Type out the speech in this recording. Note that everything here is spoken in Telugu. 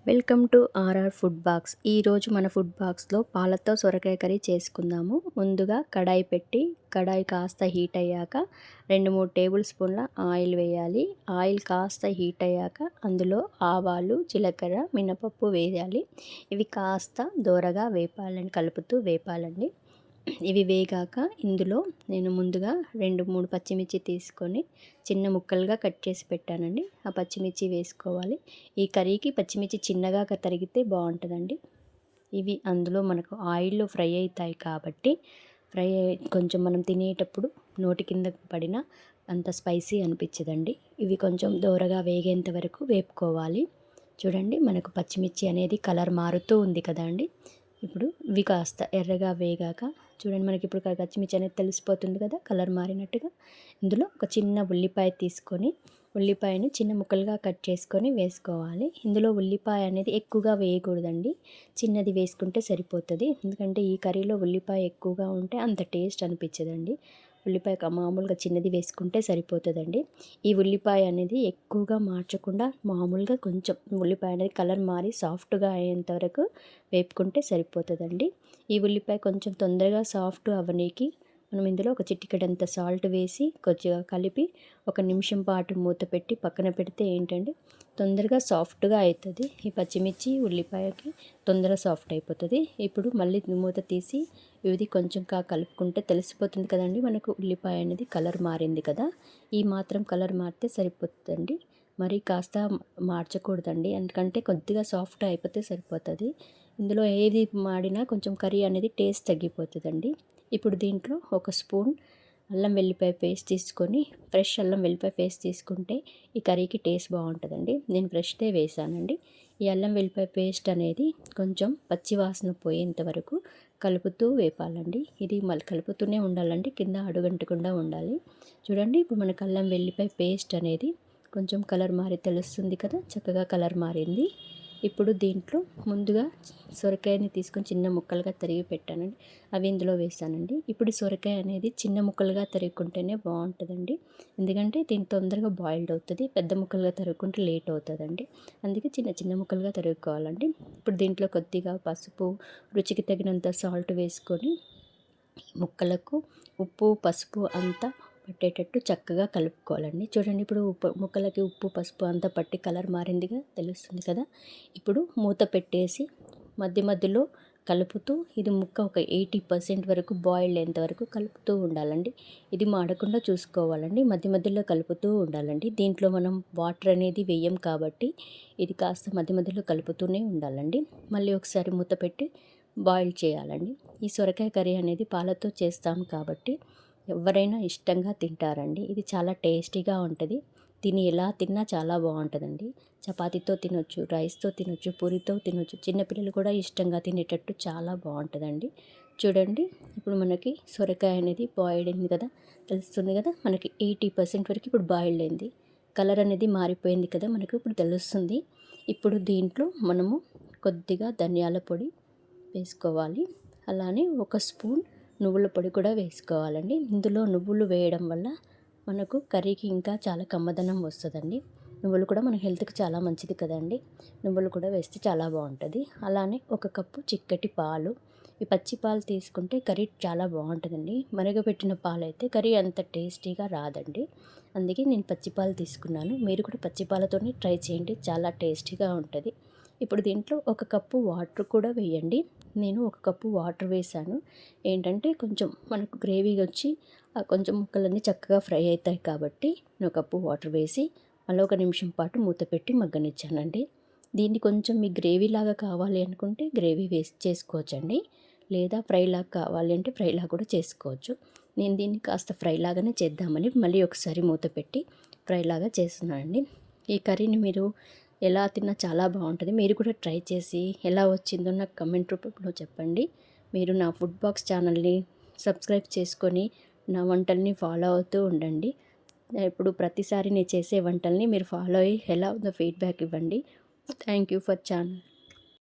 Welcome to RR food box. ఈరోజు మన ఫుడ్ బాక్స్లో పాలతో సొరకాయ కర్రీ చేసుకుందాము. ముందుగా కడాయి పెట్టి కడాయి కాస్త హీట్ అయ్యాక 2-3 టేబుల్ స్పూన్ల ఆయిల్ వేయాలి. ఆయిల్ కాస్త హీట్ అయ్యాక అందులో ఆవాలు, జీలకర్ర, మినపప్పు వేయాలి. ఇవి కాస్త దోరగా కలుపుతూ వేపాలండి. ఇవి వేగాక ఇందులో నేను ముందుగా 2-3 పచ్చిమిర్చి తీసుకొని చిన్న ముక్కలుగా కట్ చేసి పెట్టానండి. ఆ పచ్చిమిర్చి వేసుకోవాలి. ఈ కర్రీకి పచ్చిమిర్చి చిన్నగా తరిగితే బాగుంటుందండి. ఇవి అందులో మనకు ఆయిల్లో ఫ్రై అవుతాయి కాబట్టి కొంచెం మనం తినేటప్పుడు నోటి కిందకు పడినా అంత స్పైసీ అనిపించదండి. ఇవి కొంచెం దోరగా వేగేంత వరకు వేపుకోవాలి. చూడండి, మనకు పచ్చిమిర్చి అనేది కలర్ మారుతూ ఉంది కదా అండి. ఇప్పుడు ఇవి కాస్త ఎర్రగా వేగాక చూడండి, మనకి ఇప్పుడు పచ్చిమిర్చి అనేది తెలిసిపోతుంది కదా కలర్ మారినట్టుగా. ఇందులో ఒక చిన్న ఉల్లిపాయ తీసుకొని ఉల్లిపాయని చిన్న ముక్కలుగా కట్ చేసుకొని వేసుకోవాలి. ఇందులో ఉల్లిపాయ అనేది ఎక్కువగా వేయకూడదండి, చిన్నది వేసుకుంటే సరిపోతుంది. ఎందుకంటే ఈ కర్రీలో ఉల్లిపాయ ఎక్కువగా ఉంటే అంత టేస్ట్ అనిపించదండి. ఉల్లిపాయ మామూలుగా చిన్నది వేసుకుంటే సరిపోతుందండి. ఈ ఉల్లిపాయ అనేది ఎక్కువగా మార్చకుండా మామూలుగా కొంచెం ఉల్లిపాయ అనేది కలర్ మారి సాఫ్ట్గా అయ్యేంత వరకు వేపుకుంటే సరిపోతుందండి. ఈ ఉల్లిపాయ కొంచెం తొందరగా సాఫ్ట్ అవ్వనీకి మనం ఇందులో ఒక చిటికెడంత సాల్ట్ వేసి కొద్దిగా కలిపి 1 నిమిషం పాటు మూత పెట్టి పక్కన పెడితే ఏంటంటే తొందరగా సాఫ్ట్గా అవుతుంది. ఈ పచ్చిమిర్చి ఉల్లిపాయకి తొందరగా సాఫ్ట్ అయిపోతుంది. ఇప్పుడు మళ్ళీ మూత తీసి ఇది కొంచెం కలుపుకుంటే తెలిసిపోతుంది కదండి మనకు ఉల్లిపాయ అనేది కలర్ మారింది కదా. ఈ మాత్రం కలర్ మారితే సరిపోతుందండి. మరి కాస్త మార్చకూడదండి, ఎందుకంటే కొద్దిగా సాఫ్ట్ అయిపోతే సరిపోతుంది. ఇందులో ఏది మాడినా కొంచెం కర్రీ అనేది టేస్ట్ తగ్గిపోతుందండి. ఇప్పుడు దీంట్లో 1 స్పూన్ అల్లం వెల్లిపాయ పేస్ట్ తీసుకొని ఫ్రెష్ అల్లం వెల్లిపాయ పేస్ట్ తీసుకుంటే ఈ కర్రీకి టేస్ట్ బాగుంటుందండి. నేను ఫ్రెష్దే వేసానండి. ఈ అల్లం వెల్లిపాయ పేస్ట్ అనేది కొంచెం పచ్చి వాసన పోయేంత వరకు కలుపుతూ వేపాలండి. ఇది మళ్ళీ కలుపుతూనే ఉండాలండి, కింద అడుగంటకుండా ఉండాలి. చూడండి, ఇప్పుడు మనకు అల్లం వెల్లిపాయ పేస్ట్ అనేది కొంచెం కలర్ మారి తెలుస్తుంది కదా, చక్కగా కలర్ మారింది. ఇప్పుడు దీంట్లో ముందుగా సొరకాయని తీసుకొని చిన్న ముక్కలుగా తరిగి పెట్టానండి, అవి ఇందులో వేసానండి. ఇప్పుడు సొరకాయ అనేది చిన్న ముక్కలుగా తరుగుకుంటేనే బాగుంటుందండి, ఎందుకంటే దీని తొందరగా బాయిల్డ్ అవుతుంది. పెద్ద ముక్కలుగా తరుగుకుంటే లేట్ అవుతుందండి, అందుకే చిన్న చిన్న ముక్కలుగా తరుగుకోవాలండి. ఇప్పుడు దీంట్లో కొద్దిగా పసుపు, రుచికి తగినంత సాల్ట్ వేసుకొని ముక్కలకు ఉప్పు, పసుపు అంతా పట్టేటట్టు చక్కగా కలుపుకోవాలండి. చూడండి, ఇప్పుడు ముక్కలకి ఉప్పు, పసుపు అంతా పట్టి కలర్ మారిందిగా తెలుస్తుంది కదా. ఇప్పుడు మూత పెట్టేసి మధ్య మధ్యలో కలుపుతూ ఇది ముక్క ఒక 80% వరకు బాయిల్డ్ అయ్యేంత వరకు కలుపుతూ ఉండాలండి. ఇది మాడకుండా చూసుకోవాలండి, మధ్య మధ్యలో కలుపుతూ ఉండాలండి. దీంట్లో మనం వాటర్ అనేది వేయం కాబట్టి ఇది కాస్త మధ్య మధ్యలో కలుపుతూనే ఉండాలండి. మళ్ళీ ఒకసారి మూత పెట్టి బాయిల్ చేయాలండి. ఈ సొరకాయ కర్రీ అనేది పాలతో చేస్తాం కాబట్టి ఎవరైనా ఇష్టంగా తింటారండి. ఇది చాలా టేస్టీగా ఉంటుంది. దీన్ని ఎలా తిన్నా చాలా బాగుంటుందండి. చపాతీతో తినొచ్చు, రైస్తో తినొచ్చు, పూరితో తినొచ్చు. చిన్నపిల్లలు కూడా ఇష్టంగా తినేటట్టు చాలా బాగుంటుందండి. చూడండి, ఇప్పుడు మనకి సొరకాయ అనేది బాయిల్డ్ అయింది కదా, తెలుస్తుంది కదా. మనకి 80% వరకు ఇప్పుడు బాయిల్డ్ అయింది. కలర్ అనేది మారిపోయింది కదా మనకు ఇప్పుడు తెలుస్తుంది. ఇప్పుడు దీంట్లో మనము కొద్దిగా ధనియాల పొడి వేసుకోవాలి. అలానే 1 స్పూన్ నువ్వుల పొడి కూడా వేసుకోవాలండి. ఇందులో నువ్వులు వేయడం వల్ల మనకు కర్రీకి ఇంకా చాలా కమ్మదనం వస్తుందండి. నువ్వులు కూడా మన హెల్త్కి చాలా మంచిది కదండి. నువ్వులు కూడా వేస్తే చాలా బాగుంటుంది. అలానే 1 కప్పు చిక్కటి పాలు. ఈ పచ్చి పాలు తీసుకుంటే కర్రీ చాలా బాగుంటుందండి. మరగబెట్టిన పాలు అయితే కర్రీ అంత టేస్టీగా రాదండి, అందుకే నేను పచ్చి పాలు తీసుకున్నాను. మీరు కూడా పచ్చి పాలతోనే ట్రై చేయండి, చాలా టేస్టీగా ఉంటుంది. ఇప్పుడు దీంట్లో 1 కప్పు వాటర్ కూడా వేయండి. నేను 1 కప్పు వాటర్ వేసాను. ఏంటంటే కొంచెం మనకు గ్రేవీ వచ్చి కొంచెం ముక్కలన్నీ చక్కగా ఫ్రై అవుతాయి కాబట్టి నేను 1 కప్పు వాటర్ వేసి మళ్ళీ 1 నిమిషం పాటు మూత పెట్టి మగ్గనిచ్చానండి. దీన్ని కొంచెం మీ గ్రేవీ లాగా కావాలి అనుకుంటే గ్రేవీ వేసి చేసుకోవచ్చండి, లేదా ఫ్రై లాగా కావాలి అంటే ఫ్రై లాగా కూడా చేసుకోవచ్చు. నేను దీన్ని కాస్త ఫ్రై లాగానే చేద్దామని మళ్ళీ ఒకసారి మూత పెట్టి ఫ్రై లాగా చేస్తున్నానండి. ఈ కర్రీని మీరు ఎలా తిన్నా చాలా బాగుంటుంది. మీరు కూడా ట్రై చేసి ఎలా వచ్చిందో నాకు కమెంట్ రూపంలో చెప్పండి. మీరు నా ఫుడ్ బాక్స్ ఛానల్ని సబ్స్క్రైబ్ చేసుకొని నా వంటల్ని ఫాలో అవుతూ ఉండండి. ఇప్పుడు ప్రతిసారి నేను చేసే వంటల్ని మీరు ఫాలో అయ్యి ఎలా ఉందో ఫీడ్బ్యాక్ ఇవ్వండి. Thank you for channel.